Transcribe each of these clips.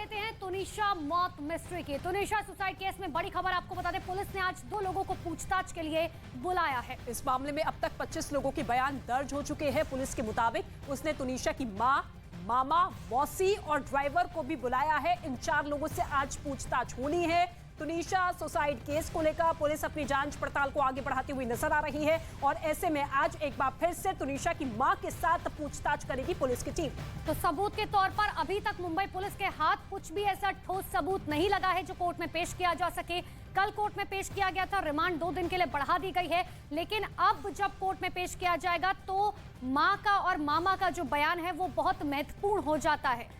लेते हैं तुनिशा मौत मिस्ट्री की। तुनिशा सुसाइड केस में बड़ी खबर आपको बता दें, पुलिस ने आज 2 लोगों को पूछताछ के लिए बुलाया है। इस मामले में अब तक 25 लोगों के बयान दर्ज हो चुके हैं। पुलिस के मुताबिक उसने तुनिशा की मां, मामा, मौसी और ड्राइवर को भी बुलाया है। इन 4 लोगों से आज पूछताछ होनी है। तुनिशा सुसाइड केस को लेकर पुलिस अपनी जांच पड़ताल को आगे बढ़ाती हुई नजर आ रही है और ऐसे में आज एक बार फिर से तुनिशा की मां के साथ पूछताछ करेगी पुलिस की टीम। तो सबूत के तौर पर अभी तक मुंबई पुलिस के हाथ कुछ भी ऐसा ठोस सबूत नहीं लगा है जो कोर्ट में पेश किया जा सके। कल कोर्ट में पेश किया गया था, रिमांड 2 दिन के लिए बढ़ा दी गई है, लेकिन अब जब कोर्ट में पेश किया जाएगा तो मां का और मामा का जो बयान है वो बहुत महत्वपूर्ण हो जाता है।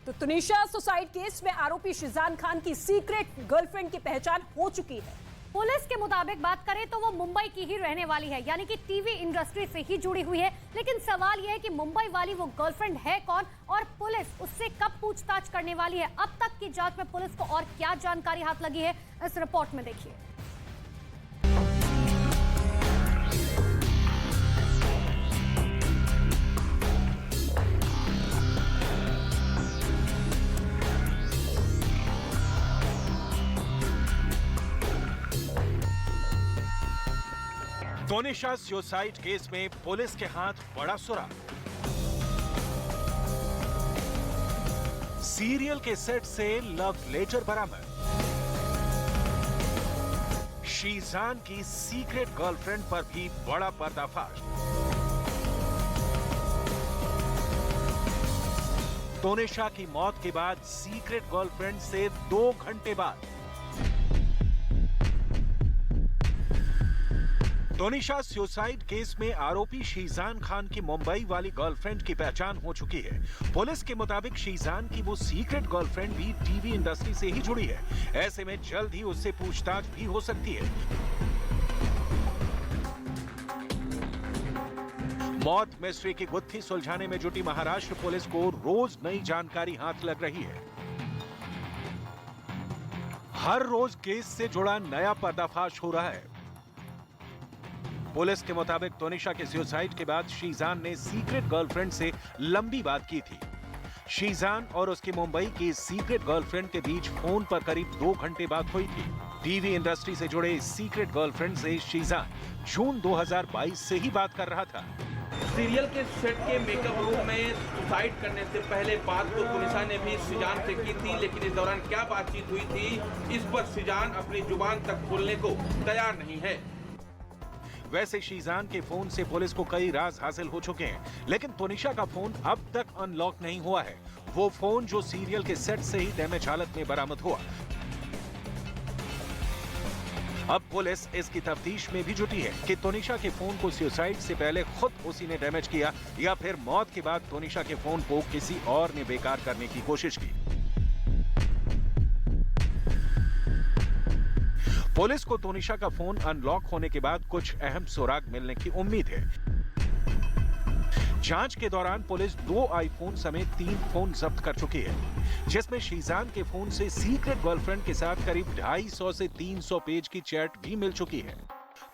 तो तुनिशा सुसाइड केस में आरोपी शीजान खान की सीक्रेट गर्लफ्रेंड की पहचान हो चुकी है। पुलिस के मुताबिक बात करें तो वो मुंबई की ही रहने वाली है, यानी कि टीवी इंडस्ट्री से ही जुड़ी हुई है। लेकिन सवाल यह है कि मुंबई वाली वो गर्लफ्रेंड है कौन और पुलिस उससे कब पूछताछ करने वाली है। अब तक की जांच में पुलिस को और क्या जानकारी हाथ लगी है, इस रिपोर्ट में देखिए। तुनिशा सुसाइड केस में पुलिस के हाथ बड़ा सुराग। सीरियल के सेट से लव लेटर बरामद। शीजान की सीक्रेट गर्लफ्रेंड पर भी बड़ा पर्दाफाश। तुनिशा की मौत के बाद सीक्रेट गर्लफ्रेंड से 2 घंटे बाद तुनिशा सुसाइड केस में आरोपी शीजान खान की मुंबई वाली गर्लफ्रेंड की पहचान हो चुकी है। पुलिस के मुताबिक शीजान की वो सीक्रेट गर्लफ्रेंड भी टीवी इंडस्ट्री से ही जुड़ी है। ऐसे में जल्द ही उससे पूछताछ भी हो सकती है। मौत मिस्ट्री की गुत्थी सुलझाने में जुटी महाराष्ट्र पुलिस को रोज नई जानकारी हाथ लग रही है। हर रोज केस से जुड़ा नया पर्दाफाश हो रहा है। पुलिस के मुताबिक तुनिशा के सुसाइड के बाद शीजान ने सीक्रेट गर्लफ्रेंड से लंबी बात की थी। शीजान और उसकी मुंबई की सीक्रेट गर्लफ्रेंड के बीच फोन पर करीब 2 घंटे बात हुई थी। टीवी इंडस्ट्री से जुड़े सीक्रेट गर्लफ्रेंड से शीजान जून 2022 से ही बात कर रहा था। सीरियल के सेट के मेकअप रूम में सुसाइड करने से पहले बात तो तुनिशा ने भी शीजान से की थी, लेकिन इस दौरान क्या बातचीत हुई थी इस पर शीजान अपनी जुबान तक खोलने को तैयार नहीं है। वैसे शीजान के फोन से पुलिस को कई राज हासिल हो चुके हैं, लेकिन तुनिशा का फोन अब तक अनलॉक नहीं हुआ है। वो फोन जो सीरियल के सेट से ही डैमेज हालत में बरामद हुआ। अब पुलिस इसकी तफ्तीश में भी जुटी है कि तुनिशा के फोन को सुसाइड से पहले खुद उसी ने डैमेज किया या फिर मौत के बाद तुनिशा के फोन को किसी और ने बेकार करने की कोशिश की। पुलिस को तुनिशा का फोन अनलॉक होने के बाद कुछ अहम सुराग मिलने की उम्मीद है। जांच के दौरान पुलिस 2 आईफोन समेत 3 फोन जब्त कर चुकी है, जिसमें शीजान के फोन से सीक्रेट गर्लफ्रेंड के साथ करीब 250 से 300 पेज की चैट भी मिल चुकी है।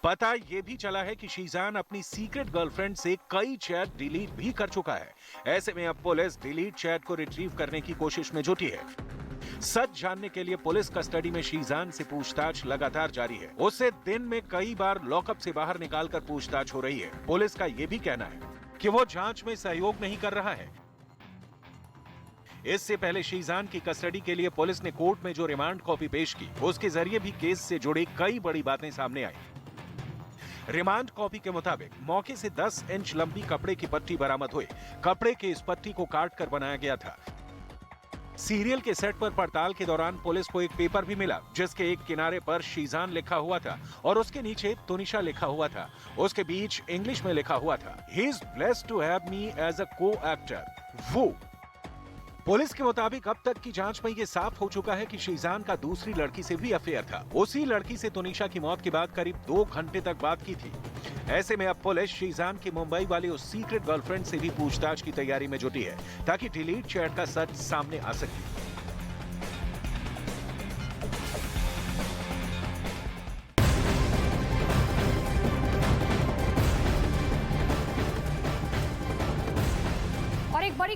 पता यह भी चला है कि शीजान अपनी सीक्रेट गर्लफ्रेंड से कई चैट डिलीट भी कर चुका है। ऐसे में अब पुलिस डिलीट चैट को रिट्रीव करने की कोशिश में जुटी है। सच जानने के लिए पुलिस कस्टडी में शीजान से पूछताछ लगातार जारी है। उससे दिन में कई बार लॉकअप से बाहर निकालकर पूछताछ हो रही है। पुलिस का यह भी कहना है कि वो जांच में सहयोग नहीं कर रहा है। इससे पहले शीजान की कस्टडी के लिए पुलिस ने कोर्ट में जो रिमांड कॉपी पेश की, उसके जरिए भी केस से जुड़ी कई बड़ी बातें सामने आई। रिमांड कॉपी के मुताबिक मौके से 10 इंच लंबी कपड़े की पट्टी बरामद हुई। कपड़े के इस पट्टी को काट कर बनाया गया था। सीरियल के सेट पर पड़ताल के दौरान पुलिस को एक पेपर भी मिला, जिसके एक किनारे पर शीजान लिखा हुआ था और उसके नीचे तुनिशा लिखा हुआ था। उसके बीच इंग्लिश में लिखा हुआ था, he is blessed to have me as a coactor. वो पुलिस के मुताबिक अब तक की जांच में यह साफ हो चुका है कि शीजान का दूसरी लड़की से भी अफेयर था। उसी लड़की से तुनिशा की मौत के बाद करीब 2 घंटे तक बात की थी। ऐसे में अब पुलिस शीजान की मुंबई वाली उस सीक्रेट गर्लफ्रेंड से भी पूछताछ की तैयारी में जुटी है, ताकि डिलीट चैट का सच सामने आ सके।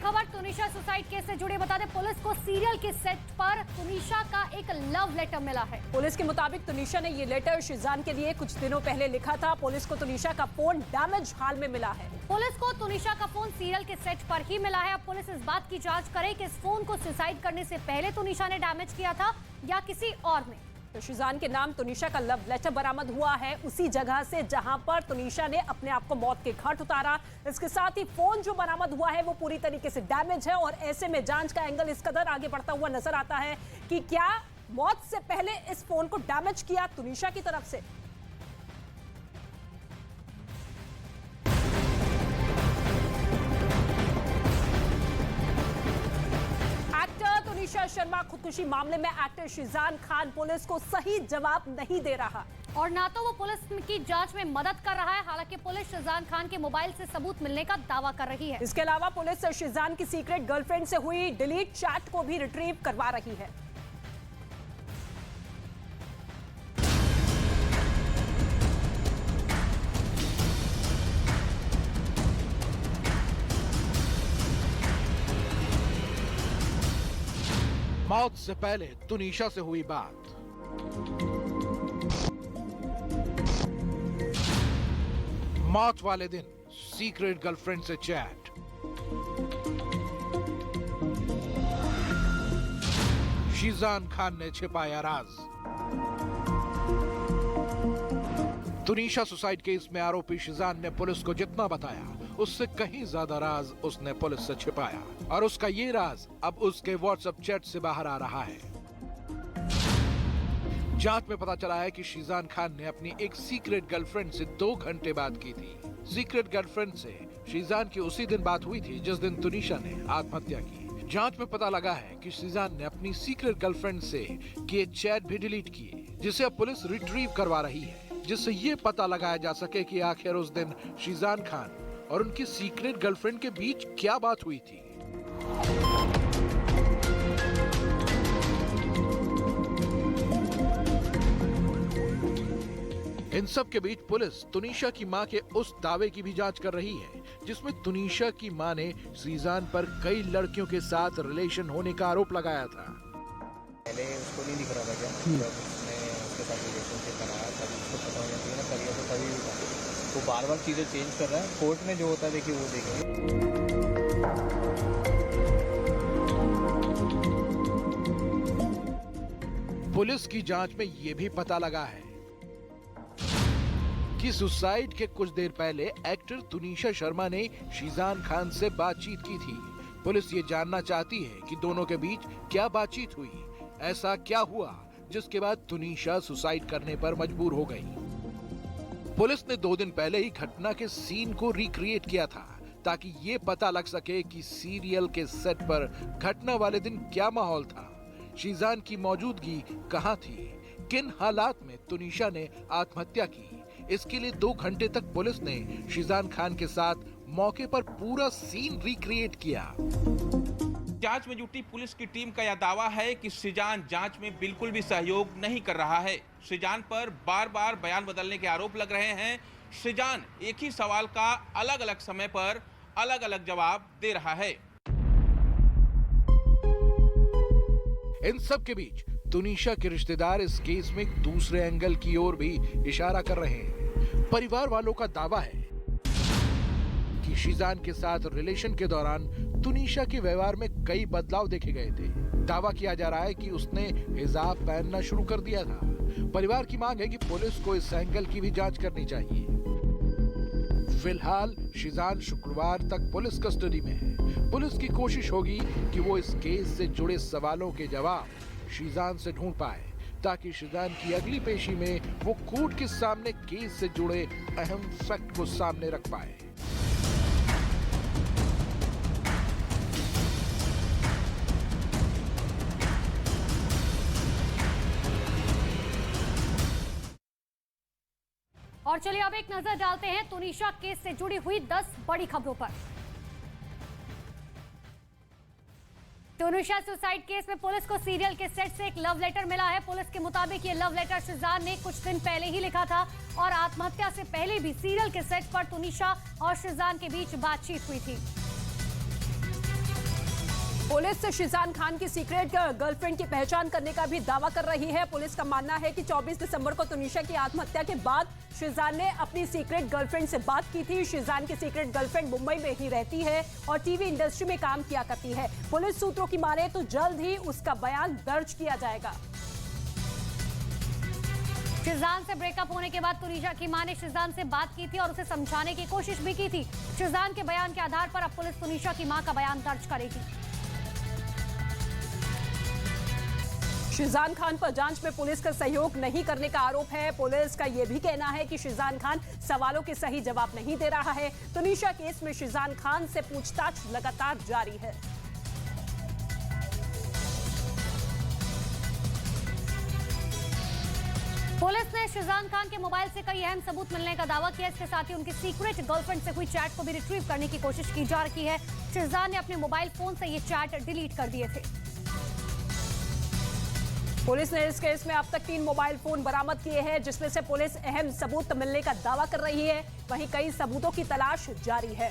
खबर तुनिशा सुसाइड केस से जुड़ी बता दें, पुलिस को सीरियल के सेट पर तुनिशा का एक लव लेटर मिला है। पुलिस के मुताबिक तुनिशा ने ये लेटर शीजान के लिए कुछ दिनों पहले लिखा था। पुलिस को तुनिशा का फोन डैमेज हाल में मिला है। पुलिस को तुनिशा का फोन सीरियल के सेट पर ही मिला है। अब पुलिस इस बात की जांच करे कि इस फोन को सुसाइड करने से पहले तुनिशा ने डैमेज किया था या किसी और ने। तो शीजान के नाम तुनिशा का लव लेटर बरामद हुआ है उसी जगह से जहां पर तुनिशा ने अपने आप को मौत के घाट उतारा। इसके साथ ही फोन जो बरामद हुआ है वो पूरी तरीके से डैमेज है और ऐसे में जांच का एंगल इस कदर आगे बढ़ता हुआ नजर आता है कि क्या मौत से पहले इस फोन को डैमेज किया तुनिशा की तरफ से। तुनिशा शर्मा खुदकुशी मामले में एक्टर शीजान खान पुलिस को सही जवाब नहीं दे रहा और ना तो वो पुलिस की जांच में मदद कर रहा है। हालांकि पुलिस शीजान खान के मोबाइल से सबूत मिलने का दावा कर रही है। इसके अलावा पुलिस शीजान की सीक्रेट गर्लफ्रेंड से हुई डिलीट चैट को भी रिट्रीव करवा रही है। मौत से पहले तुनिशा से हुई बात। मौत वाले दिन सीक्रेट गर्लफ्रेंड से चैट। शीजान खान ने छिपाया राज। तुनिशा सुसाइड केस में आरोपी शीजान ने पुलिस को जितना बताया उससे कहीं ज्यादा राज उसने पुलिस से छिपाया और उसका ये राज अब उसके व्हाट्सएप चैट से बाहर आ रहा है। जांच में पता चला है कि शीजान खान ने अपनी एक सीक्रेट गर्लफ्रेंड से 2 घंटे बात की थी। सीक्रेट गर्लफ्रेंड से शीजान की उसी दिन बात हुई थी जिस दिन तुनिशा ने आत्महत्या की। जांच में पता लगा है कि शीजान ने अपनी सीक्रेट गर्लफ्रेंड से किए चैट भी डिलीट किए, जिसे अब पुलिस रिट्रीव करवा रही है, जिससे ये पता लगाया जा सके कि आखिर उस दिन शीजान खान और उनकी सीक्रेट गर्लफ्रेंड के बीच क्या बात हुई थी। इन सब के बीच पुलिस तुनिशा की मां के उस दावे की भी जांच कर रही है जिसमें तुनिशा की मां ने शीजान पर कई लड़कियों के साथ रिलेशन होने का आरोप लगाया था। पहले उसको नहीं दिख रहा था क्या जब उसने उसके साथ रिलेशनशिप बनाया, तभी उसको पता हो जाती है ना, करियर तो तभी भी वो बार बार चीजें चेंज कर रहा है। कोर्ट में जो होता है देखिए वो देखेंगे। पुलिस की जांच में यह भी पता लगा है कि सुसाइड के कुछ देर पहले एक्टर तुनिशा शर्मा ने शीजान खान से बातचीत की थी। पुलिस ये जानना चाहती है कि दोनों के बीच क्या बातचीत हुई, ऐसा क्या हुआ जिसके बाद तुनिशा सुसाइड करने पर मजबूर हो गई। पुलिस ने 2 दिन पहले ही घटना के सीन को रिक्रिएट किया था ताकि ये पता लग सके कि सीरियल के सेट पर घटना वाले दिन क्या माहौल था, शीजान की मौजूदगी कहां थी, किन हालात में तुनिशा ने आत्महत्या की। इसके लिए 2 घंटे तक पुलिस ने शीजान खान के साथ मौके पर पूरा सीन रिक्रिएट किया। जांच में जुटी पुलिस की टीम का यह दावा है कि शीजान जांच में बिल्कुल भी सहयोग नहीं कर रहा है। शीजान पर बार बार बयान बदलने के आरोप लग रहे हैं। शीजान एक ही सवाल का अलग अलग समय पर अलग अलग जवाब दे रहा है। इन सब के बीच तुनिशा के रिश्तेदार इस केस में एक दूसरे एंगल की ओर भी इशारा कर रहे हैं। परिवार वालों का दावा है कि शीजान के साथ रिलेशन के दौरान तुनिशा के व्यवहार में कई बदलाव देखे गए थे। दावा किया जा रहा है कि उसने हिजाब पहनना शुरू कर दिया था। परिवार की मांग है कि पुलिस को इस एंगल की भी जांच करनी चाहिए। फिलहाल शीजान शुक्रवार तक पुलिस कस्टडी में है। पुलिस की कोशिश होगी कि वो इस केस से जुड़े सवालों के जवाब शीजान से ढूंढ पाए ताकि शीजान की अगली पेशी में वो कोर्ट के सामने केस से जुड़े अहम फैक्ट को सामने रख पाए। और चलिए अब एक नजर डालते हैं तुनिशा केस से जुड़ी हुई 10 बड़ी खबरों पर। तुनिशा सुसाइड केस में पुलिस को सीरियल के सेट से एक लव लेटर मिला है। पुलिस के मुताबिक ये लव लेटर शीजान ने कुछ दिन पहले ही लिखा था और आत्महत्या से पहले भी सीरियल के सेट पर तुनिशा और शीजान के बीच बातचीत हुई थी। पुलिस शिजान खान की सीक्रेट गर्लफ्रेंड की पहचान करने का भी दावा कर रही है। पुलिस का मानना है कि 24 दिसंबर को तुनिशा की आत्महत्या के बाद शिजान ने अपनी सीक्रेट गर्लफ्रेंड से बात की थी। शिजान की सीक्रेट गर्लफ्रेंड मुंबई में ही रहती है और टीवी इंडस्ट्री में काम किया करती है। पुलिस सूत्रों की माने तो जल्द ही उसका बयान दर्ज किया जाएगा। शिजान से ब्रेकअप होने के बाद तुनिशा की मां ने शिजान से बात की थी और उसे समझाने की कोशिश भी की थी। शिजान के बयान के आधार पर अब पुलिस तुनिशा की मां का बयान दर्ज करेगी। शिजान खान पर जांच में पुलिस का सहयोग नहीं करने का आरोप है। पुलिस का यह भी कहना है कि शिजान खान सवालों के सही जवाब नहीं दे रहा है। तुनिशा केस में शिजान खान से पूछताछ लगातार जारी है। पुलिस ने शिजान खान के मोबाइल से कई अहम सबूत मिलने का दावा किया। इसके साथ ही उनकी सीक्रेट गर्लफ्रेंड से हुई चैट को भी रिट्रीव करने की कोशिश की जा रही है। शिजान ने अपने मोबाइल फोन से ये चैट डिलीट कर दिए थे। पुलिस ने इस केस में अब तक 3 मोबाइल फोन बरामद किए हैं, जिसमें से पुलिस अहम सबूत मिलने का दावा कर रही है। वहीं कई सबूतों की तलाश जारी है।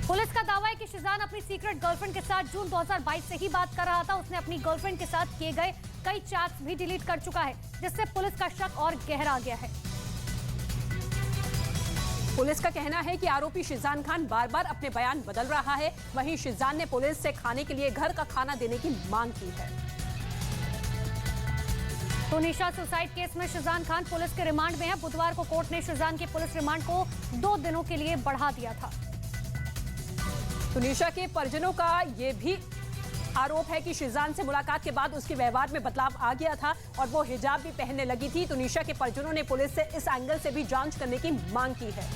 पुलिस का दावा है कि शिजान अपनी सीक्रेट गर्लफ्रेंड के साथ जून 2022 से ही बात कर रहा था। उसने अपनी गर्लफ्रेंड के साथ किए गए कई चैट्स भी डिलीट कर चुका है, जिससे पुलिस का शक और गहरा गया है। पुलिस का कहना है कि आरोपी शिजान खान बार बार अपने बयान बदल रहा है। वहीं शिजान ने पुलिस से खाने के लिए घर का खाना देने की मांग की है। तुनिशा सुसाइड केस में शिजान खान पुलिस के रिमांड में है। बुधवार को कोर्ट ने शिजान के पुलिस रिमांड को 2 दिनों के लिए बढ़ा दिया था। तुनिशा के परिजनों का यह भी आरोप है कि शिजान से मुलाकात के बाद उसके व्यवहार में बदलाव आ गया था और वो हिजाब भी पहनने लगी थी। तुनिशा के परिजनों ने पुलिस से इस एंगल से भी जांच करने की मांग की है।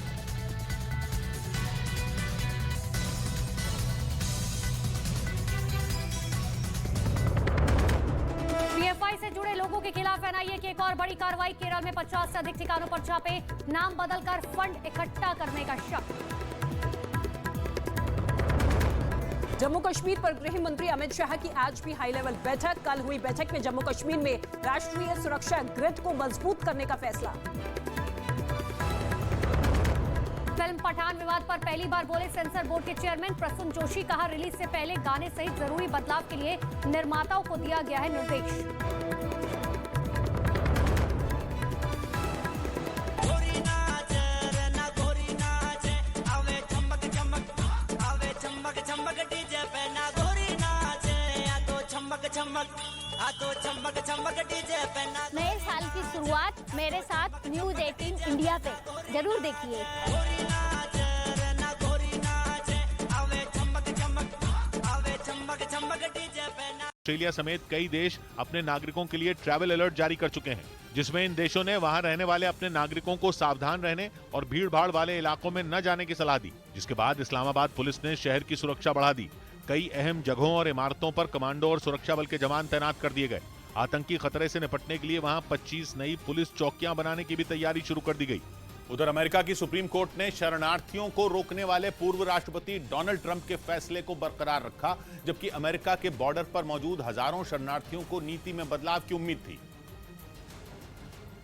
पीएफआई से जुड़े लोगों के खिलाफ एनआईए की एक और बड़ी कार्रवाई। केरल में 50 से अधिक ठिकानों पर छापे, नाम बदलकर फंड इकट्ठा करने का शक। जम्मू कश्मीर पर गृह मंत्री अमित शाह की आज भी हाई लेवल बैठक। कल हुई बैठक में जम्मू कश्मीर में राष्ट्रीय सुरक्षा ग्रिड को मजबूत करने का फैसला। फिल्म पठान विवाद पर पहली बार बोले सेंसर बोर्ड के चेयरमैन प्रसून जोशी। कहा रिलीज से पहले गाने सहित जरूरी बदलाव के लिए निर्माताओं को दिया गया है निर्देश। नए साल की शुरुआत मेरे साथ न्यूज 18 इंडिया पे जरूर देखिए। ऑस्ट्रेलिया समेत कई देश अपने नागरिकों के लिए ट्रैवल अलर्ट जारी कर चुके हैं, जिसमें इन देशों ने वहां रहने वाले अपने नागरिकों को सावधान रहने और भीड़-भाड़ वाले इलाकों में न जाने की सलाह दी। जिसके बाद इस्लामाबाद पुलिस ने शहर की सुरक्षा बढ़ा दी। कई अहम जगहों और इमारतों पर कमांडो और सुरक्षा बल के जवान तैनात कर दिए गए। आतंकी खतरे से निपटने के लिए वहां 25 नई पुलिस चौकियां बनाने की भी तैयारी शुरू कर दी गई। उधर अमेरिका की सुप्रीम कोर्ट ने शरणार्थियों को रोकने वाले पूर्व राष्ट्रपति डोनाल्ड ट्रंप के फैसले को बरकरार रखा, जबकि अमेरिका के बॉर्डर पर मौजूद हजारों शरणार्थियों को नीति में बदलाव की उम्मीद थी।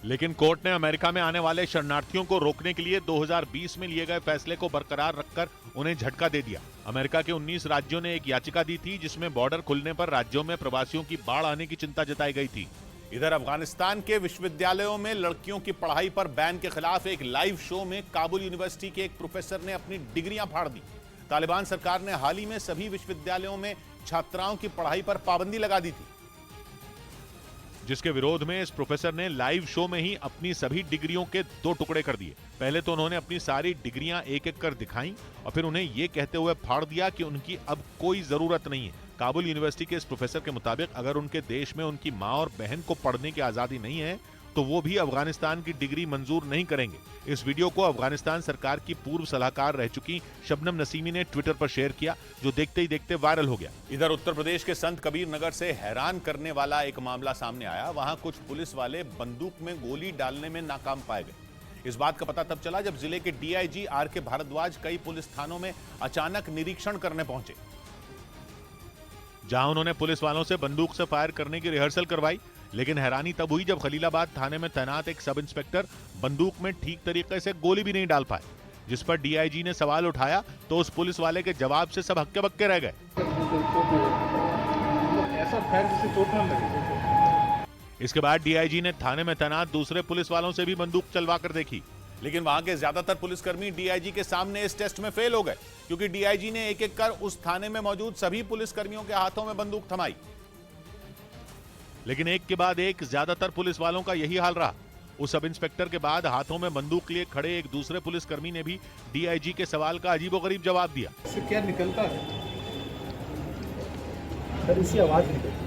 लेकिन कोर्ट ने अमेरिका में आने वाले शरणार्थियों को रोकने के लिए 2020 में लिए गए फैसले को बरकरार रखकर उन्हें झटका दे दिया। अमेरिका के 19 राज्यों ने एक याचिका दी थी, जिसमें बॉर्डर खुलने पर राज्यों में प्रवासियों की बाढ़ आने की चिंता जताई गई थी। इधर अफगानिस्तान के विश्वविद्यालयों में लड़कियों की पढ़ाई पर बैन के खिलाफ एक लाइव शो में काबुल यूनिवर्सिटी के एक प्रोफेसर ने अपनी डिग्रियां फाड़ दी। तालिबान सरकार ने हाल ही में सभी विश्वविद्यालयों में छात्राओं की पढ़ाई पर पाबंदी लगा दी थी, जिसके विरोध में इस प्रोफेसर ने लाइव शो में ही अपनी सभी डिग्रियों के 2 टुकड़े कर दिए। पहले तो उन्होंने अपनी सारी डिग्रियां एक-एक कर दिखाई और फिर उन्हें यह कहते हुए फाड़ दिया कि उनकी अब कोई जरूरत नहीं है। काबुल यूनिवर्सिटी के इस प्रोफेसर के मुताबिक अगर उनके देश में उनकी मां और बहन को पढ़ने की आजादी नहीं है तो वो भी अफगानिस्तान की डिग्री मंजूर नहीं करेंगे। इस वीडियो को अफगानिस्तान सरकार की पूर्व सलाहकार रह चुकी शबनम नसीमी ने ट्विटर पर शेयर किया, जो देखते ही देखते वायरल हो गया। इधर उत्तर प्रदेश के संत कबीर नगर से हैरान करने वाला एक मामला सामने आया। वहां कुछ पुलिस वाले बंदूक में गोली डालने में नाकाम पाए गए। इस बात का पता तब चला जब जिले के डीआईजी आर.के. भारद्वाज कई पुलिस थानों में अचानक निरीक्षण करने पहुंचे, जहां उन्होंने पुलिस वालों से बंदूक से फायर करने की रिहर्सल करवाई। लेकिन हैरानी तब हुई जब खलीलाबाद थाने में तैनात एक सब इंस्पेक्टर बंदूक में ठीक तरीके से गोली भी नहीं डाल पाए। जिस पर डीआईजी ने सवाल उठाया तो उस पुलिस वाले के जवाब से सब हक्के बक्के रह गए। ऐसा फैल जिससे चोट न लगे। इसके बाद डीआईजी ने थाने में तैनात दूसरे पुलिस वालों से भी बंदूक चलवा कर देखी, लेकिन वहां के ज्यादातर पुलिसकर्मी डीआईजी के सामने इस टेस्ट में फेल हो गए, क्योंकि डीआईजी ने एक एक कर उस थाने में मौजूद सभी पुलिसकर्मियों के हाथों में बंदूक थमाई। लेकिन एक के बाद एक ज्यादातर पुलिस वालों का यही हाल रहा। उस सब इंस्पेक्टर के बाद हाथों में बंदूक लिए खड़े एक दूसरे पुलिसकर्मी ने भी डीआईजी के सवाल का अजीबोगरीब जवाब दिया। इससे क्या निकलता है? सर, इसी आवाज निकलती।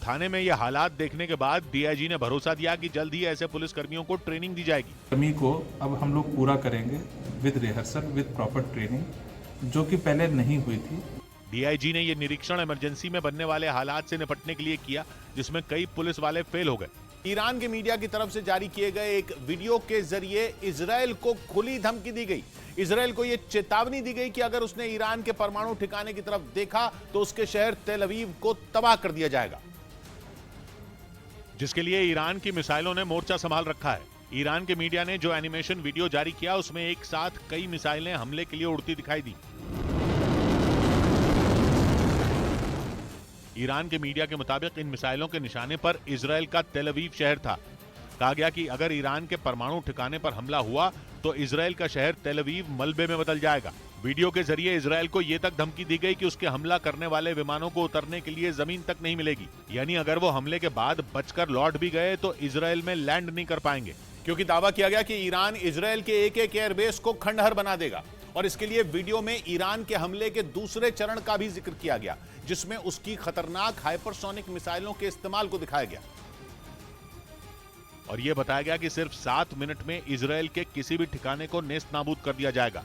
थाने में यह हालात देखने के बाद डीआईजी ने भरोसा दिया कि जल्द ही ऐसे पुलिसकर्मियों को ट्रेनिंग दी जाएगी। कर्मी को अब हम लोग पूरा करेंगे with rehearsal, with proper training, जो कि पहले नहीं हुई थी। डीआईजी ने यह निरीक्षण इमरजेंसी में बनने वाले हालात से निपटने के लिए किया, जिसमें कई पुलिस वाले फेल हो गए। ईरान के मीडिया की तरफ से जारी किए गए एक वीडियो के जरिए इजराइल को खुली धमकी दी गई। इजराइल को यह चेतावनी दी गई कि अगर उसने ईरान के परमाणु ठिकाने की तरफ देखा तो उसके शहर तेल अवीव को तबाह कर दिया जाएगा, जिसके लिए ईरान की मिसाइलों ने मोर्चा संभाल रखा है। ईरान के मीडिया ने जो एनिमेशन वीडियो जारी किया उसमें एक साथ कई मिसाइलें हमले के लिए उड़ती दिखाई दी। ईरान के मीडिया के मुताबिक इन मिसाइलों के निशाने पर इजराइल का तेल अवीव शहर था। कहा गया कि अगर ईरान के परमाणु ठिकाने पर हमला हुआ तो इजराइल का शहर तेल अवीव मलबे में बदल जाएगा। वीडियो के जरिए इजराइल को यह तक धमकी दी गई कि उसके हमला करने वाले विमानों को उतरने के लिए जमीन तक नहीं मिलेगी, यानी अगर वो हमले के बाद बचकर लौट भी गए तो इजराइल में लैंड नहीं कर पाएंगे, क्योंकि दावा किया गया कि ईरान इजराइल के एक एक एयरबेस को खंडहर बना देगा। और इसके लिए वीडियो में ईरान के हमले के दूसरे चरण का भी जिक्र किया गया, जिसमें उसकी खतरनाक हाइपरसोनिक मिसाइलों के इस्तेमाल को दिखाया गया और यह बताया गया कि सिर्फ 7 मिनट में इजराइल के किसी भी ठिकाने को नेस्त नाबूद कर दिया जाएगा।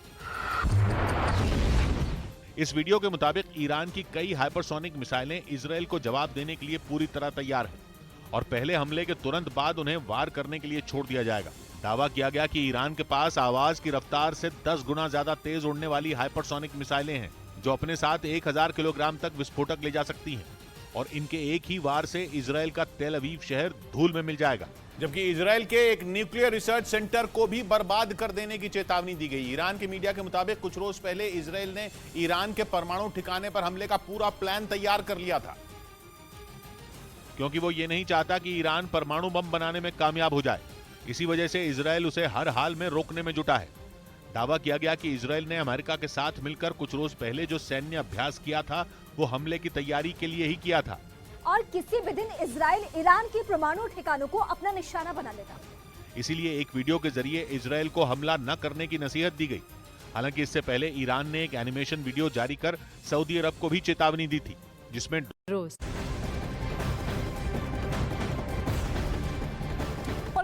इस वीडियो के मुताबिक ईरान की कई हाइपरसोनिक मिसाइलें इजराइल को जवाब देने के लिए पूरी तरह तैयार हैं और पहले हमले के तुरंत बाद उन्हें वार करने के लिए छोड़ दिया जाएगा। दावा किया गया कि ईरान के पास आवाज की रफ्तार से 10 गुना ज्यादा तेज उड़ने वाली हाइपरसोनिक मिसाइलें हैं, जो अपने साथ 1000 किलोग्राम तक विस्फोटक ले जा सकती हैं और इनके एक ही वार से इजराइल का तेल अवीव शहर धूल में मिल जाएगा। जबकि इजराइल के एक न्यूक्लियर रिसर्च सेंटर को भी बर्बाद कर देने की चेतावनी दी गई। ईरान के मीडिया के मुताबिक कुछ रोज पहले इजराइल ने ईरान के परमाणु ठिकाने पर हमले का पूरा प्लान तैयार कर लिया था, क्योंकि वो ये नहीं चाहता कि ईरान परमाणु बम बनाने में कामयाब हो जाए। इसी वजह से इजराइल उसे हर हाल में रोकने में जुटा है। दावा किया गया कि इजराइल ने अमेरिका के साथ मिलकर कुछ रोज पहले जो सैन्य अभ्यास किया था वो हमले की तैयारी के लिए ही किया था और किसी भी दिन इजराइल ईरान के परमाणु ठिकानों को अपना निशाना बना लेता। इसीलिए एक वीडियो के जरिए इजराइल को हमला न करने की नसीहत दी गई। हालांकि इससे पहले ईरान ने एक एनिमेशन वीडियो जारी कर सऊदी अरब को भी चेतावनी दी थी, जिसमें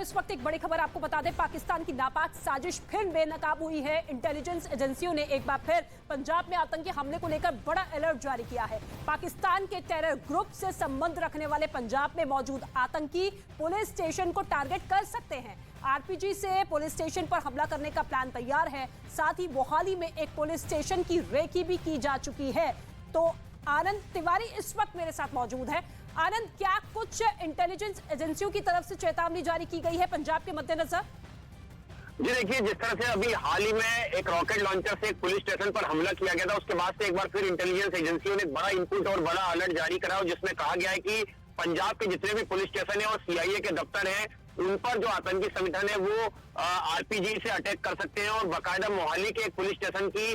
इस वक्त एक बड़ी खबर आपको बता दें, पाकिस्तान की नापाक साजिश फिर बेनकाब हुई है। इंटेलिजेंस एजेंसियों ने एक बार फिर पंजाब में आतंकी हमले को लेकर बड़ा अलर्ट जारी किया है। पाकिस्तान के टेरर ग्रुप से संबंध रखने वाले पंजाब में मौजूद आतंकी पुलिस स्टेशन को टारगेट कर सकते हैं। आरपीजी से पुलिस स्टेशन पर हमला करने का प्लान तैयार है। साथ ही मोहाली में एक पुलिस स्टेशन की रेकी भी की जा चुकी है। तो आनंद तिवारी इस वक्त मेरे साथ मौजूद है। आनंद, क्या कुछ इंटेलिजेंस एजेंसियों की तरफ से चेतावनी जारी की गई है पंजाब के मद्देनजर? जी देखिए, जिस तरह से अभी हाल ही में एक रॉकेट लॉन्चर से एक पुलिस स्टेशन पर हमला किया गया था, उसके बाद से एक बार फिर इंटेलिजेंस एजेंसियों ने बड़ा इनपुट और बड़ा अलर्ट जारी करा, जिसमें कहा गया है कि पंजाब के जितने भी पुलिस स्टेशन है और सीआईए के दफ्तर हैं, उन पर जो आतंकी संगठन है वो आरपीजी से अटैक कर सकते हैं। और बाकायदा मोहाली के एक पुलिस स्टेशन की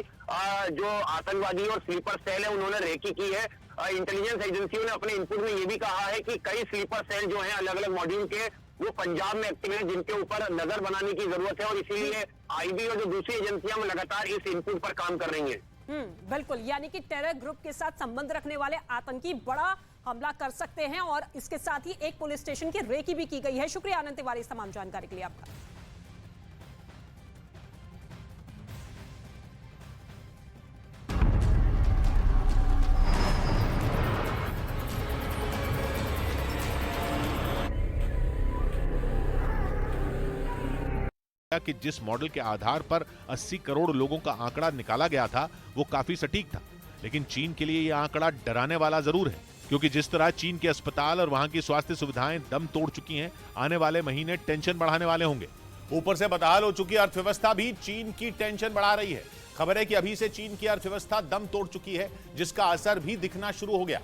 जो आतंकवादी और स्लीपर सेल है उन्होंने रेकी की है। इंटेलिजेंस एजेंसियों ने अपने इनपुट में ये भी कहा है कि कई स्लीपर सेल जो हैं अलग अलग मॉड्यूल के, वो पंजाब में एक्टिव हैं, जिनके ऊपर नजर बनाने की जरूरत है और इसीलिए आईबी और जो दूसरी एजेंसियां लगातार इस इनपुट पर काम कर रही हैं। बिल्कुल, यानी कि टेरर ग्रुप के साथ संबंध रखने वाले आतंकी बड़ा हमला कर सकते हैं और इसके साथ ही एक पुलिस स्टेशन की रेकी भी की गई है। शुक्रिया आनंद तिवारी इस तमाम जानकारी के लिए आपका। कि जिस मॉडल के आधार पर 80 करोड़ लोगों का आंकड़ा निकाला गया था वो काफी सटीक था, लेकिन चीन के लिए यह आंकड़ा डराने वाला जरूर है, क्योंकि जिस तरह चीन के अस्पताल और वहां की स्वास्थ्य सुविधाएं दम तोड़ चुकी हैं, आने वाले महीने टेंशन बढ़ाने वाले होंगे। ऊपर से बदहाल हो चुकी अर्थव्यवस्था भी चीन की टेंशन बढ़ा रही है। खबर है कि अभी से चीन की अर्थव्यवस्था दम तोड़ चुकी है, जिसका असर भी दिखना शुरू हो गया।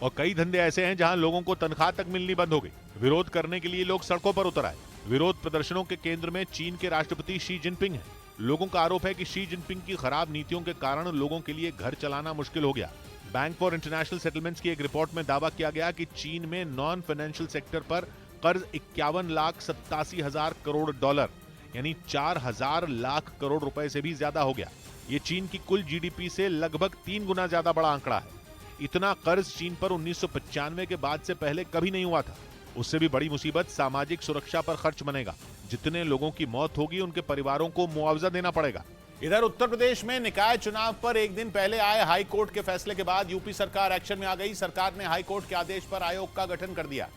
और कई धंधे ऐसे हैं जहां लोगों को तनख्वाह तक मिलनी बंद हो गई। विरोध करने के लिए लोग सड़कों पर उतर आए। विरोध प्रदर्शनों के केंद्र में चीन के राष्ट्रपति शी जिनपिंग हैं। लोगों का आरोप है कि शी जिनपिंग की खराब नीतियों के कारण लोगों के लिए घर चलाना मुश्किल हो गया। बैंक फॉर इंटरनेशनल सेटलमेंट्स की एक रिपोर्ट में दावा किया गया कि चीन में नॉन फाइनेंशियल सेक्टर पर कर्ज 51,87,000 करोड़ डॉलर यानी 4,000 लाख करोड़ रुपए से भी ज्यादा हो गया। ये चीन की कुल जीडीपी से लगभग 3 गुना ज्यादा बड़ा आंकड़ा है। इतना कर्ज चीन पर 1995 के बाद से पहले कभी नहीं हुआ था। उससे भी बड़ी मुसीबत सामाजिक सुरक्षा पर खर्च बनेगा। जितने लोगों की मौत होगी उनके परिवारों को मुआवजा देना पड़ेगा। इधर उत्तर प्रदेश में निकाय चुनाव पर एक दिन पहले आए हाई कोर्ट के फैसले के बाद यूपी सरकार एक्शन में आ गई। सरकार ने हाई कोर्ट के आदेश पर आयोग का गठन कर दिया,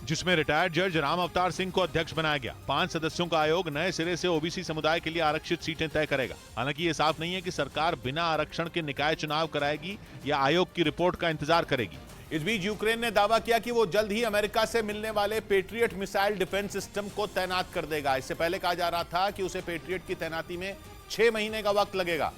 जिसमें रिटायर्ड जज राम अवतार सिंह को अध्यक्ष बनाया गया। 5 सदस्यों का आयोग नए सिरे से ओबीसी समुदाय के लिए आरक्षित सीटें तय करेगा। हालांकि ये साफ नहीं है कि सरकार बिना आरक्षण के निकाय चुनाव कराएगी या आयोग की रिपोर्ट का इंतजार करेगी। इस बीच यूक्रेन ने दावा किया कि वो जल्द ही अमेरिका से मिलने वाले पेट्रियट मिसाइल डिफेंस सिस्टम को तैनात कर देगा। इससे पहले कहा जा रहा था कि उसे पेट्रियट की तैनाती में 6 महीने का वक्त लगेगा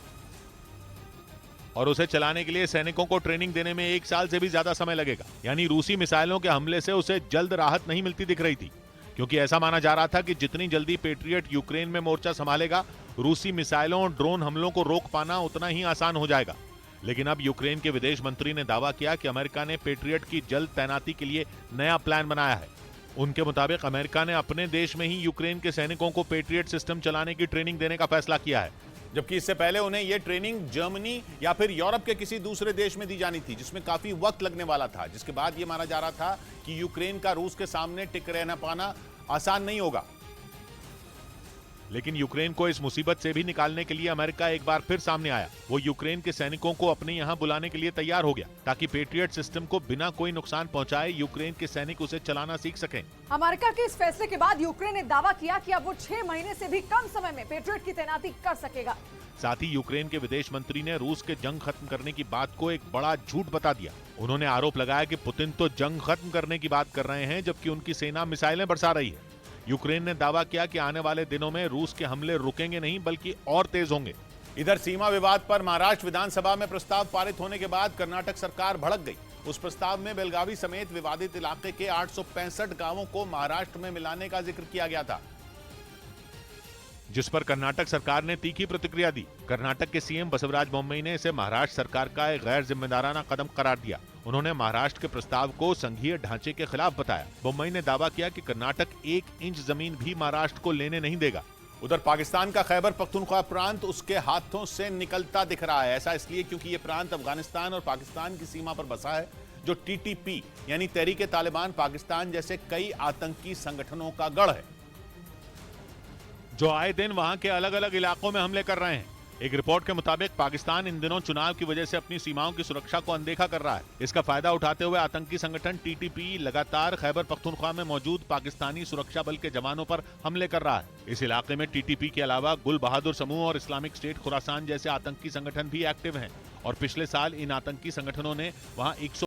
और उसे चलाने के लिए सैनिकों को ट्रेनिंग देने में 1 साल से भी ज्यादा समय लगेगा। यानी रूसी मिसाइलों के हमले से उसे जल्द राहत नहीं मिलती दिख रही थी, क्योंकि ऐसा माना जा रहा था कि जितनी जल्दी पेट्रियट यूक्रेन में मोर्चा संभालेगा, रूसी मिसाइलों और ड्रोन हमलों को रोक पाना उतना ही आसान हो जाएगा। लेकिन अब यूक्रेन के विदेश मंत्री ने दावा किया कि अमेरिका ने पेट्रियट की जल्द तैनाती के लिए नया प्लान बनाया है। उनके मुताबिक अमेरिका ने अपने देश में ही यूक्रेन के सैनिकों को पेट्रियट सिस्टम चलाने की ट्रेनिंग देने का फैसला किया है, जबकि इससे पहले उन्हें यह ट्रेनिंग जर्मनी या फिर यूरोप के किसी दूसरे देश में दी जानी थी, जिसमें काफी वक्त लगने वाला था। जिसके बाद यह माना जा रहा था कि यूक्रेन का रूस के सामने टिक रहना पाना आसान नहीं होगा। लेकिन यूक्रेन को इस मुसीबत से भी निकालने के लिए अमेरिका एक बार फिर सामने आया। वो यूक्रेन के सैनिकों को अपने यहां बुलाने के लिए तैयार हो गया, ताकि पेट्रियट सिस्टम को बिना कोई नुकसान पहुंचाए यूक्रेन के सैनिक उसे चलाना सीख सकें। अमेरिका के इस फैसले के बाद यूक्रेन ने दावा किया कि अब वो 6 महीने से भी कम समय में पेट्रियट की तैनाती कर सकेगा। साथ ही यूक्रेन के विदेश मंत्री ने रूस के जंग खत्म करने की बात को एक बड़ा झूठ बता दिया। उन्होंने आरोप लगाया कि पुतिन तो जंग खत्म करने की बात कर रहे हैं, जबकि उनकी सेना मिसाइलें बरसा रही है। यूक्रेन ने दावा किया कि आने वाले दिनों में रूस के हमले रुकेंगे नहीं, बल्कि और तेज होंगे। इधर सीमा विवाद पर महाराष्ट्र विधानसभा में प्रस्ताव पारित होने के बाद कर्नाटक सरकार भड़क गई। उस प्रस्ताव में बेलगावी समेत विवादित इलाके के 865 गांवों को महाराष्ट्र में मिलाने का जिक्र किया गया था, जिस पर कर्नाटक सरकार ने तीखी प्रतिक्रिया दी। कर्नाटक के सीएम बसवराज बोम्मई ने इसे महाराष्ट्र सरकार का एक गैर जिम्मेदाराना कदम करार दिया। उन्होंने महाराष्ट्र के प्रस्ताव को संघीय ढांचे के खिलाफ बताया। बोम्मई ने दावा किया कि कर्नाटक 1 इंच जमीन भी महाराष्ट्र को लेने नहीं देगा। उधर पाकिस्तान का खैबर पख्तूनख्वा प्रांत उसके हाथों से निकलता दिख रहा है। ऐसा इसलिए क्योंकि ये प्रांत अफगानिस्तान और पाकिस्तान की सीमा पर बसा है, जो टीटीपी यानी तहरीके तालिबान पाकिस्तान जैसे कई आतंकी संगठनों का गढ़ है, जो आए दिन वहां के अलग अलग इलाकों में हमले कर रहे हैं। एक रिपोर्ट के मुताबिक पाकिस्तान इन दिनों चुनाव की वजह से अपनी सीमाओं की सुरक्षा को अनदेखा कर रहा है। इसका फायदा उठाते हुए आतंकी संगठन टीटीपी लगातार खैबर पख्तूनख्वा में मौजूद पाकिस्तानी सुरक्षा बल के जवानों पर हमले कर रहा है। इस इलाके में टीटीपी के अलावा गुल बहादुर समूह और इस्लामिक स्टेट खुरासान जैसे आतंकी संगठन भी एक्टिव हैं और पिछले साल इन आतंकी संगठनों ने वहां 100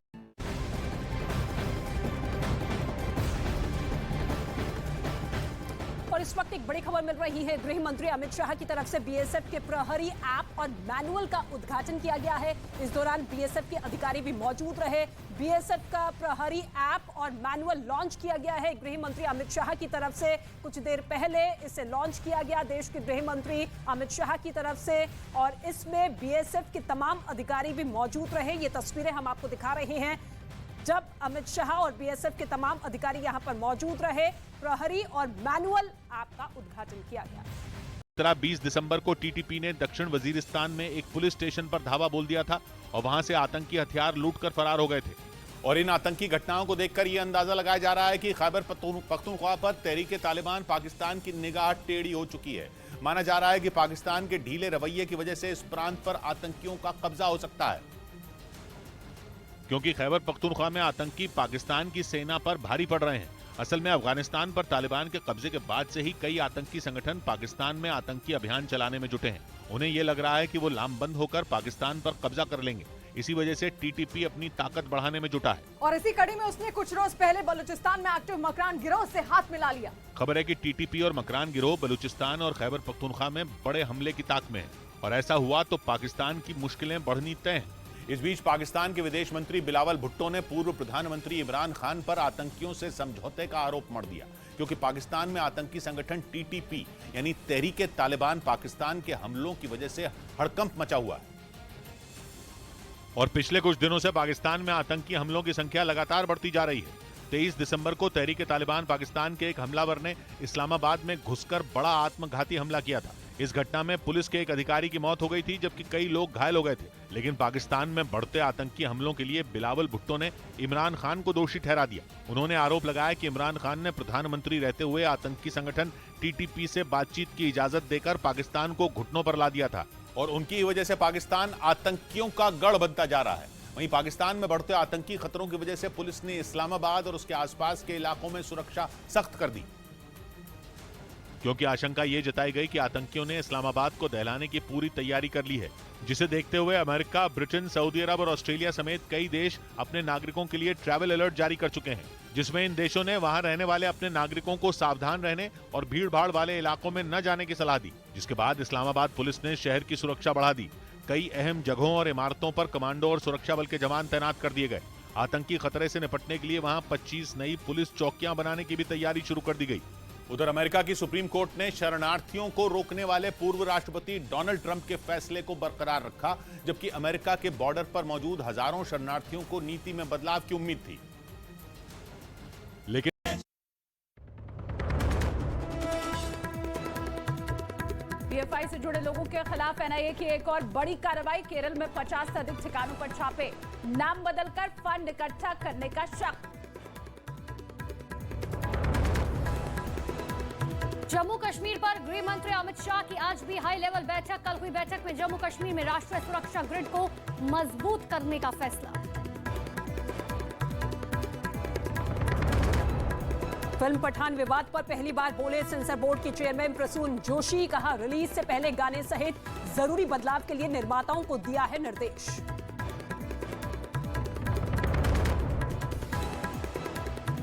और इस वक्त एक बड़ी खबर मिल रही है। गृह मंत्री अमित शाह की तरफ से बीएसएफ के प्रहरी ऐप और मैनुअल का उद्घाटन किया गया है। इस दौरान बीएसएफ के अधिकारी भी मौजूद रहे। बीएसएफ का प्रहरी ऐप और मैनुअल लॉन्च किया गया है गृह मंत्री अमित शाह की तरफ से। कुछ देर पहले इसे लॉन्च किया गया देश के गृह मंत्री अमित शाह की तरफ से, और इसमें बीएसएफ के तमाम अधिकारी भी मौजूद रहे। ये तस्वीरें हम आपको दिखा रहे हैं जब अमित शाह और बीएसएफ के तमाम अधिकारी यहां पर मौजूद रहे। प्रहरी और मैनुअल ऐप का उद्घाटन किया गया। 20 दिसंबर को टीटीपी ने दक्षिण वजीरिस्तान में एक पुलिस स्टेशन पर धावा बोल दिया था और वहां से आतंकी हथियार लूटकर फरार हो गए थे। और इन आतंकी घटनाओं को देखकर यह अंदाजा लगाया जा रहा है कि खैबर पख्तूनख्वा पर तहरीके तालिबान पाकिस्तान की निगाह टेढ़ी हो चुकी है। माना जा रहा है कि पाकिस्तान के ढीले रवैये की वजह से इस प्रांत पर आतंकियों का कब्जा हो सकता है, क्योंकि खैबर पख्तूनख्वा में आतंकी पाकिस्तान की सेना पर भारी पड़ रहे हैं। असल में अफगानिस्तान पर तालिबान के कब्जे के बाद से ही कई आतंकी संगठन पाकिस्तान में आतंकी अभियान चलाने में जुटे हैं। उन्हें यह लग रहा है कि वो लामबंद होकर पाकिस्तान पर कब्जा कर लेंगे। इसी वजह से टीटीपी अपनी ताकत बढ़ाने में जुटा है। और इसी कड़ी में उसने कुछ रोज पहले बलूचिस्तान में एक्टिव मकरान गिरोह से हाथ मिला लिया। खबर है कि टीटीपी और मकरान गिरोह बलूचिस्तान और खैबर पख्तूनख्वा में बड़े हमले की ताक में है और ऐसा हुआ तो पाकिस्तान की मुश्किलें बढ़नी तय हैं। इस बीच पाकिस्तान के विदेश मंत्री बिलावल भुट्टो ने पूर्व प्रधानमंत्री इमरान खान पर आतंकियों से समझौते का आरोप मढ़ दिया, क्योंकि पाकिस्तान में आतंकी संगठन टीटीपी यानी तहरीके तालिबान पाकिस्तान के हमलों की वजह से हड़कंप मचा हुआ है और पिछले कुछ दिनों से पाकिस्तान में आतंकी हमलों की संख्या लगातार बढ़ती जा रही है। 23 दिसंबर को तहरीके तालिबान पाकिस्तान के एक हमलावर ने इस्लामाबाद में घुसकर बड़ा आत्मघाती हमला किया था। इस घटना में पुलिस के एक अधिकारी की मौत हो गई थी, जबकि कई लोग घायल हो गए थे। लेकिन पाकिस्तान में बढ़ते आतंकी हमलों के लिए बिलावल भुट्टो ने इमरान खान को दोषी ठहरा दिया। उन्होंने आरोप लगाया कि इमरान खान ने प्रधानमंत्री रहते हुए आतंकी संगठन टीटीपी से बातचीत की इजाजत देकर पाकिस्तान को घुटनों पर ला दिया था और उनकी वजह से पाकिस्तान आतंकियों का गढ़ बनता जा रहा है। वहीं पाकिस्तान में बढ़ते आतंकी खतरों की वजह से पुलिस ने इस्लामाबाद और उसके आसपास के इलाकों में सुरक्षा सख्त कर दी, क्योंकि आशंका ये जताई गई कि आतंकियों ने इस्लामाबाद को दहलाने की पूरी तैयारी कर ली है, जिसे देखते हुए अमेरिका, ब्रिटेन, सऊदी अरब और ऑस्ट्रेलिया समेत कई देश अपने नागरिकों के लिए ट्रैवल अलर्ट जारी कर चुके हैं, जिसमें इन देशों ने वहां रहने वाले अपने नागरिकों को सावधान रहने और भीड़-भाड़ वाले इलाकों में न जाने की सलाह दी। जिसके बाद इस्लामाबाद पुलिस ने शहर की सुरक्षा बढ़ा दी। कई अहम जगहों और इमारतों पर कमांडो और सुरक्षा बल के जवान तैनात कर दिए गए। आतंकी खतरे से निपटने के लिए वहां 25 नई पुलिस चौकियां बनाने की भी तैयारी शुरू कर दी गई। उधर अमेरिका की सुप्रीम कोर्ट ने शरणार्थियों को रोकने वाले पूर्व राष्ट्रपति डोनाल्ड ट्रंप के फैसले को बरकरार रखा, जबकि अमेरिका के बॉर्डर पर मौजूद हजारों शरणार्थियों को नीति में बदलाव की उम्मीद थी। लेकिन पीएफआई से जुड़े लोगों के खिलाफ एनआईए की एक और बड़ी कार्रवाई। केरल में 50 से अधिक ठिकानों पर छापे, नाम बदलकर फंड इकट्ठा करने का शक। जम्मू कश्मीर पर गृह मंत्री अमित शाह की आज भी हाई लेवल बैठक। कल हुई बैठक में जम्मू कश्मीर में राष्ट्रीय सुरक्षा ग्रिड को मजबूत करने का फैसला। फिल्म पठान विवाद पर पहली बार बोले सेंसर बोर्ड के चेयरमैन प्रसून जोशी। कहा, रिलीज से पहले गाने सहित जरूरी बदलाव के लिए निर्माताओं को दिया है निर्देश।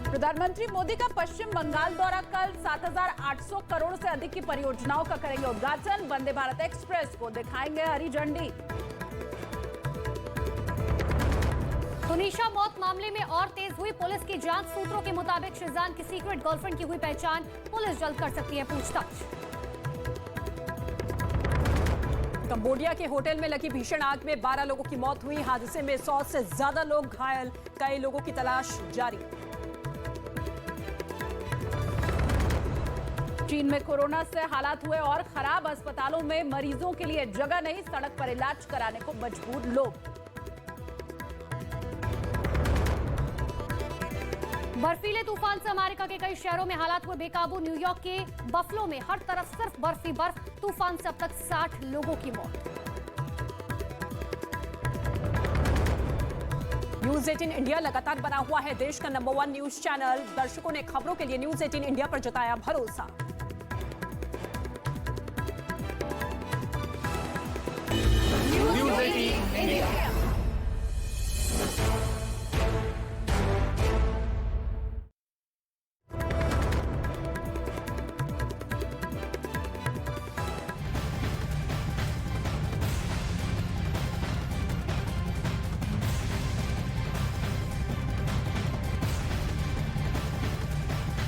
प्रधानमंत्री मोदी का पश्चिम बंगाल दौरा। कल 7,800 करोड़ से अधिक की परियोजनाओं का करेंगे उद्घाटन। वंदे भारत एक्सप्रेस को दिखाएंगे हरी झंडी। तुनीशा मौत मामले में और तेज हुई पुलिस की जांच। सूत्रों के मुताबिक शीजान की सीक्रेट गर्लफ्रेंड की हुई पहचान। पुलिस जल्द कर सकती है पूछताछ। कंबोडिया के होटल में लगी भीषण आग में 12 लोगों की मौत हुई। हादसे में 100 से ज्यादा लोग घायल, कई लोगों की तलाश जारी। चीन में कोरोना से हालात हुए और खराब। अस्पतालों में मरीजों के लिए जगह नहीं, सड़क पर इलाज कराने को मजबूर लोग। बर्फीले तूफान से अमेरिका के कई शहरों में हालात हुए बेकाबू। न्यूयॉर्क के बफलो में हर तरफ सिर्फ बर्फ ही बर्फ। तूफान से अब तक 60 लोगों की मौत। न्यूज 18 इंडिया लगातार बना हुआ है देश का नंबर 1 न्यूज चैनल। दर्शकों ने खबरों के लिए न्यूज 18 इंडिया पर जताया भरोसा। News 18 India.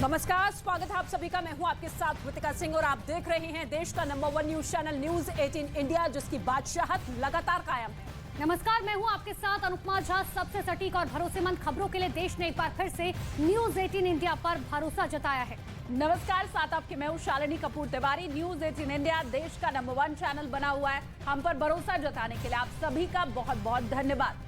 नमस्कार, स्वागत है आप सभी का। मैं हूं आपके साथ ऋतिका सिंह और आप देख रहे हैं देश का number 1 news channel news 18 India, जिसकी बादशाहत लगातार कायम है। नमस्कार, मैं हूं आपके साथ अनुपमा झा। सबसे सटीक और भरोसेमंद खबरों के लिए देश ने एक बार फिर से न्यूज 18 इंडिया पर भरोसा जताया है। नमस्कार, साथ आपके मैं हूं शालिनी कपूर तिवारी। न्यूज 18 इंडिया देश का नंबर 1 चैनल बना हुआ है। हम पर भरोसा जताने के लिए आप सभी का बहुत बहुत धन्यवाद।